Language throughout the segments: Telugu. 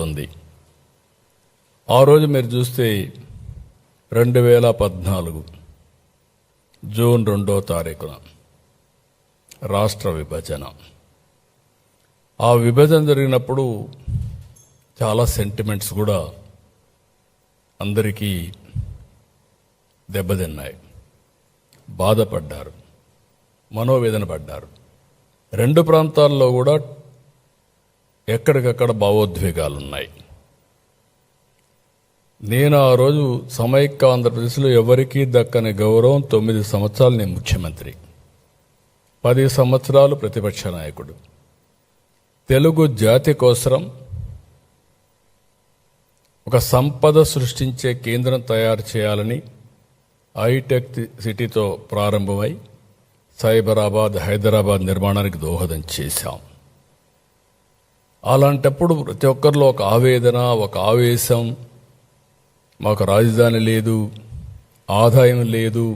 ఉంది. ఆ రోజు మీరు చూస్తే 2014 జూన్ 2వ తారీఖున రాష్ట్ర విభజన. ఆ విభజన జరిగినప్పుడు చాలా సెంటిమెంట్స్ కూడా అందరికీ దెబ్బతిన్నాయి, బాధపడ్డారు, మనోవేదన పడ్డారు. రెండు ప్రాంతాల్లో కూడా ఎక్కడికక్కడ భావోద్వేగాలున్నాయి. నేను ఆ రోజు సమైక్య ఆంధ్రప్రదేశ్లో ఎవరికీ దక్కని గౌరవం, 9 సంవత్సరాలు నేను ముఖ్యమంత్రి, 10 సంవత్సరాలు ప్రతిపక్ష నాయకుడు. తెలుగు జాతి కోసం ఒక సంపద సృష్టించే కేంద్రం తయారు చేయాలని హైటెక్ సిటీతో ప్రారంభమై సైబరాబాద్, హైదరాబాద్ నిర్మాణానికి దోహదం చేశాం. అలాంటప్పుడు ప్రతి ఒక్కరిలో ఒక ఆవేదన, ఒక ఆవేశం, మాకు రాజధాని లేదు, ఆదాయం లేదు,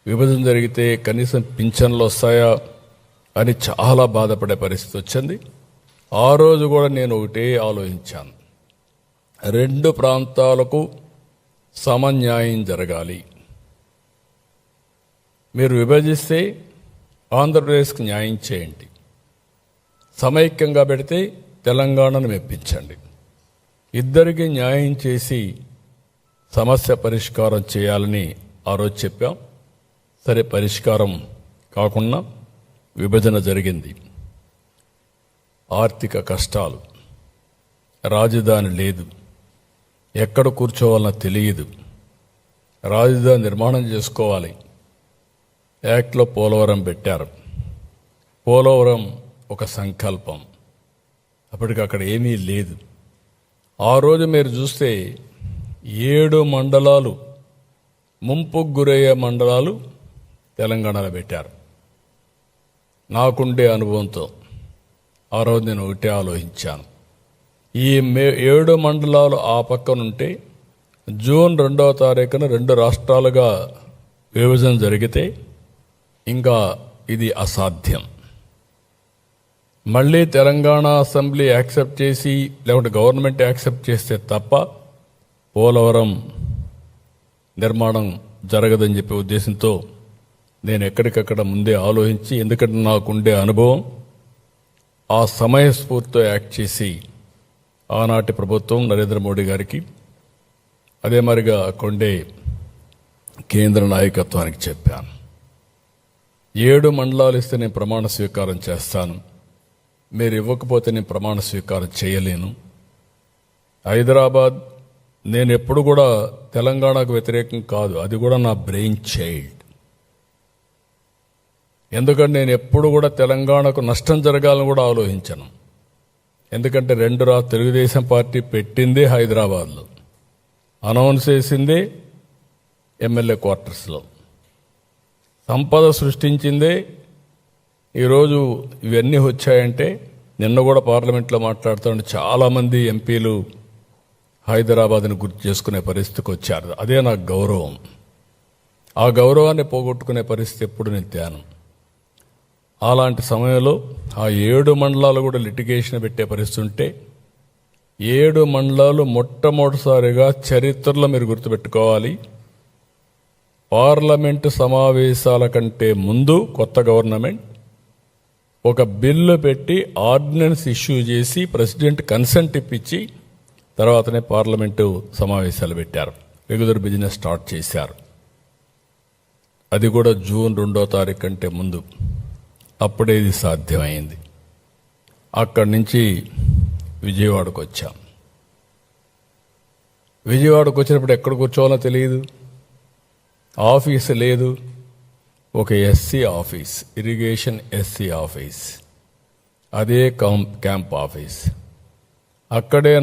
విభజన జరిగితే కనీసం పింఛన్లు వస్తాయా అని చాలా బాధపడే పరిస్థితి వచ్చింది. ఆ రోజు కూడా నేను ఒకటే ఆలోచించాను, రెండు ప్రాంతాలకు సమన్యాయం జరగాలి. మీరు విభజిస్తే ఆంధ్రప్రదేశ్కి న్యాయం చేయండి, సమైక్యంగా పెడితే తెలంగాణను మెప్పించండి. ఇద్దరికి న్యాయం చేసి సమస్య పరిష్కారం చేయాలని ఆ రోజు చెప్పాం. సరే, పరిష్కారం కాకుండా విభజన జరిగింది. ఆర్థిక కష్టాలు, రాజధాని లేదు, ఎక్కడ కూర్చోవాలన్నా తెలియదు, రాజధాని నిర్మాణం చేసుకోవాలి. యాక్ట్లో పోలవరం పెట్టారు. పోలవరం ఒక సంకల్పం, అప్పటికి అక్కడ ఏమీ లేదు. ఆ రోజు మీరు చూస్తే 7 మండలాలు, ముంపుకు గురయ్యే మండలాలు తెలంగాణలో పెట్టారు. నాకుండే అనుభవంతో ఆ రోజు నేను ఒకటే ఆలోచించాను, ఈ 7 మండలాలు ఆ పక్కనుంటే జూన్ 2వ తారీఖున 2 రాష్ట్రాలుగా విభజన జరిగితే ఇంకా ఇది అసాధ్యం. మళ్ళీ తెలంగాణ అసెంబ్లీ యాక్సెప్ట్ చేసి లేకుంటే గవర్నమెంట్ యాక్సెప్ట్ చేస్తే తప్ప పోలవరం నిర్మాణం జరగదని చెప్పే ఉద్దేశంతో నేను ఎక్కడికక్కడ ముందే ఆలోచించి, ఎందుకంటే నాకుండే అనుభవం, ఆ సమయస్ఫూర్తితో యాక్ట్ చేసి ఆనాటి ప్రభుత్వం నరేంద్ర మోడీ గారికి, అదే మరిగా కొండే కేంద్ర నాయకత్వానికి చెప్పాను, 7 మండలాలు ఇస్తే నేను ప్రమాణ స్వీకారం చేస్తాను, మీరు ఇవ్వకపోతే నేను ప్రమాణ స్వీకారం చేయలేను. హైదరాబాద్ నేను ఎప్పుడు కూడా తెలంగాణకు వ్యతిరేకం కాదు, అది కూడా నా బ్రెయిన్ చైల్డ్. ఎందుకంటే నేను ఎప్పుడు కూడా తెలంగాణకు నష్టం జరగాలని కూడా ఆలోచించను. ఎందుకంటే తెలుగుదేశం పార్టీ పెట్టిందే హైదరాబాద్లో, అనౌన్స్ చేసిందే ఎమ్మెల్యే క్వార్టర్స్లో, సంపద సృష్టించిందే. ఈరోజు ఇవన్నీ వచ్చాయంటే, నిన్న కూడా పార్లమెంట్లో మాట్లాడుతుంటే చాలామంది ఎంపీలు హైదరాబాద్ని గుర్తు చేసుకునే పరిస్థితికి వచ్చారు. అదే నాకు గౌరవం. ఆ గౌరవాన్ని పోగొట్టుకునే పరిస్థితి ఎప్పుడు నేను తేను. అలాంటి సమయంలో ఆ 7 మండలాలు కూడా లిటిగేషన్ పెట్టే పరిస్థితి ఉంటే, 7 మండలాలు మొట్టమొదటిసారిగా చరిత్రలో మీరు గుర్తుపెట్టుకోవాలి, పార్లమెంటు సమావేశాల కంటే ముందు కొత్త గవర్నమెంట్ ఒక బిల్లు పెట్టి ఆర్డినెన్స్ ఇష్యూ చేసి ప్రెసిడెంట్ కన్సెంట్ ఇప్పించి తర్వాతనే పార్లమెంటు సమావేశాలు పెట్టారు, రెగ్యులర్ బిజినెస్ స్టార్ట్ చేశారు. అది కూడా జూన్ 2వ తారీఖు కంటే ముందు. అప్పుడే ఇది సాధ్యమైంది. అక్కడి నుంచి విజయవాడకు వచ్చాం. విజయవాడకు వచ్చినప్పుడు ఎక్కడ కూర్చోవాలో తెలియదు, ఆఫీసు లేదు. ఒక SC office, irrigation SC office, అదే క్యాంప్ ఆఫీస్. అక్కడే